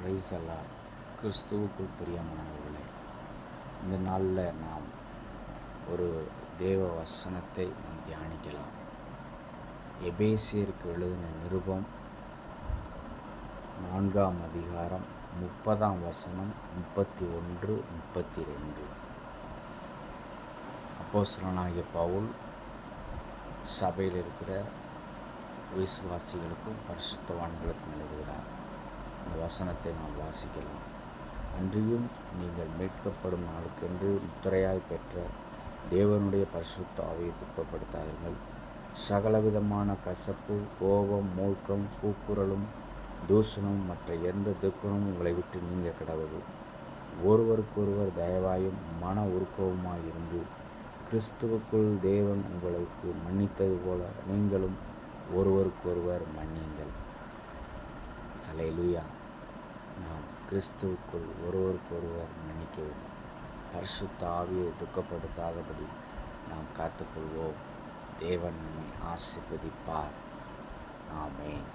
Price அல்லாஹ். கிறிஸ்துவுக்குள் பிரியமானவர்களே, இந்த நாளில் நாம் ஒரு தேவ வசனத்தை நாம் தியானிக்கலாம். எபேசியருக்கு எழுதின நிருபம் 4ஆம் அதிகாரம் 30ஆம் வசனம் 31, 32. அப்போஸ்தலனாகிய பவுல் சபையில் இருக்கிற விசுவாசிகளுக்கும் பரிசுத்தவான்களுக்கும் எழுதுகிறார். இந்த வசனத்தை நாம் வாசிக்கலாம். அன்றியும் நீங்கள் மீட்கப்படும் நாளுக்கென்று முத்திரையாய் பெற்ற தேவனுடைய பரிசுத்த ஆவியை துக்கப்படுத்தாதீர்கள். சகலவிதமான கசப்பு, கோபம், மூர்க்கம், கூக்குரலும் தூஷணம் மற்ற எந்த துக்கமும் உங்களை விட்டு நீங்க கடவுது. ஒருவருக்கொருவர் தயவாயும் மன உருக்கவுமாய் இருந்து கிறிஸ்துவுக்குள் தேவன் உங்களுக்கு மன்னித்தது போல நீங்களும் ஒருவருக்கொருவர் மன்னியுங்கள். அல்லேலூயா. நாம் கிறிஸ்துவுக்குள் ஒருவருக்கொருவர் மன்னிக்க வேண்டும். பரிசுத்த ஆவியை துக்கப்படுத்தாதபடி நாம் காத்துக்கொள்வோம். தேவன் நம்மை ஆசீர்வதிப்பார். ஆமென்.